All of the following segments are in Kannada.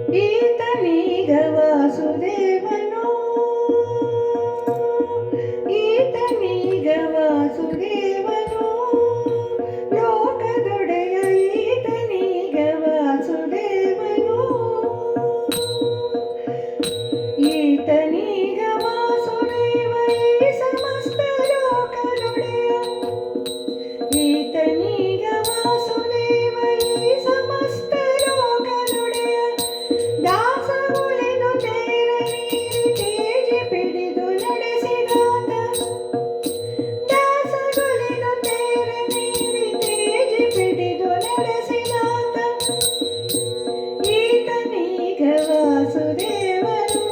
ಈತನೀಗ ವಾಸುದೇವನು, ಈತನೀಗ ವಾಸುದೇವನು, ಲೋಕದೊಡೆಯ ಈತನೀಗ ವಾಸುದೇವನು, ಈತನೀಗ ವಾಸುದೇವ ಈ ಸಮಸ್ತ ಲೋಕದೊಡೆಯ, ಈತನೀಗ ವಾಸುದೇವ ಈ ಸಮಸ್ತ ಲೋಕದೊಡೆಯ, ದಾಸಗುಳಿದು ತೇರ ನೀರಿ ತೇಜಿ ಪಿಡಿದು ನಡೆಸಿದಾತ, ದಾಸಗುಳಿದು ತೇರ ನೀರಿ ತೇಜಿ ಪಿಡಿದು ನಡೆಸಿದಾತ, ಈತನೀಗ ವಾಸುದೇವನು.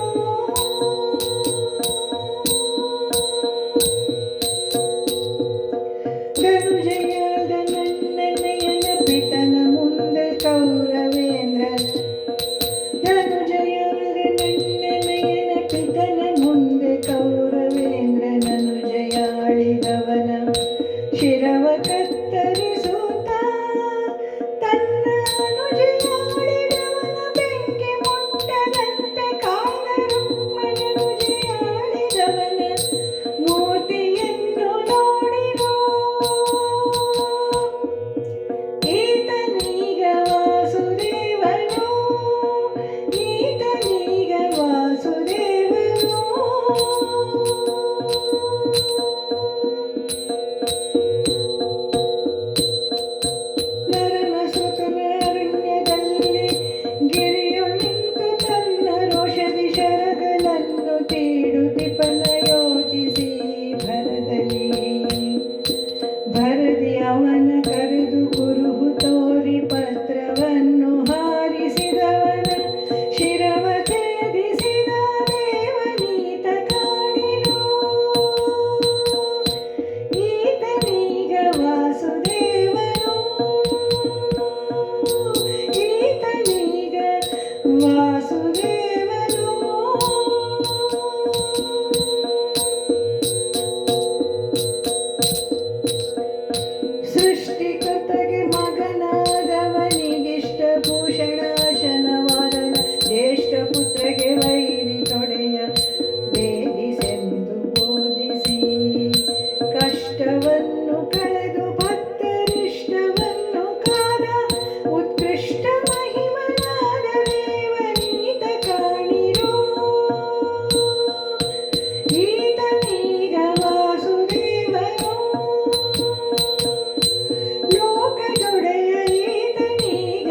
ಧನುಜಯಾದ ನನ್ನನಯನ ಪಿತನ ಮುಂದೆ ಕೌರವೇಂದ್ರ, ಧನುಜಯಾದ ನನ್ನನಯನ ಪಿತನ ಮುಂದೆ ಕೌರವೇಂದ್ರ, ನನುಜಯಾಳಿದವನ ಶಿರವ ಕತ್ತರಿಸುತ್ತ, ತನ್ನ ಅನುಜಯಾಳಿದವನ ಬೆಂಕಿ ಮುಟ್ಟದಂತೆ ಕಾದ ರುಕ್ಮನನುಜಯಾಳಿದವನ ಮೂರ್ತಿಯನ್ನು ನೋಡಿರೋ, ಈತನೀಗ ವಾಸುದೇವನು, ಈತನೀಗ ವಾಸುದೇವನು. ನರನ ಸುತನ ಅರಣ್ಯದಲ್ಲಿ ಗಿರಿಯು ನಿಂತು ತನ್ನ ರೋಷದಿ ಶರಗಳನ್ನು ತೀಡು ದಿಪನ ಯೋಚಿಸಿ ಭರದಿ ಅವನ ಕರೆದು ಕುರುಹು ತೋರಿ ಪತ್ರವನ್ನು ಹಾರಿಸಿದವನ ಶಿರವ ಛೇದಿಸಿದ ದೇವನೀತ ಕಾಣಿರೋ, ಈತನೀಗ ವಾಸುದೇವನು, ಈತನೀಗ ವಾಸುದೇವನು. ಸೃಷ್ಟಿಕರ್ತಗೆ ಮಗನಾದವನಿಗಿಷ್ಟ ಭೂಷಣಾಶನವಾದನ, ಜ್ಯೇಷ್ಠ ಪುತ್ರಗೆ ವೈರಿ ತೊಡೆಯ ಭೇದಿಸೆಂದು ಬೋಧಿಸಿ, ಕಷ್ಟವನ್ನು ಕಳೆದು ಭಕ್ತರಿಷ್ಟವನ್ನು ಕಾದ ಉತ್ಕೃಷ್ಟ ಮಹಿಮನಾದ ದೇವನೀತ ಕಾಣಿರೋ, ಈತನೀಗ ವಾಸುದೇವನು, ಲೋಕದೊಡೆಯ ಈತನೀಗ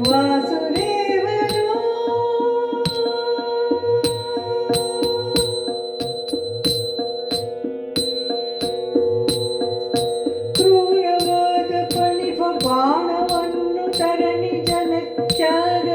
ವಾಸುದೇವನು. ಕ್ರೂರವಾದ ಫಣಿಪ ಬಾಣವನ್ನು ತರಣಿ ಜನಚ್ಚಾಗ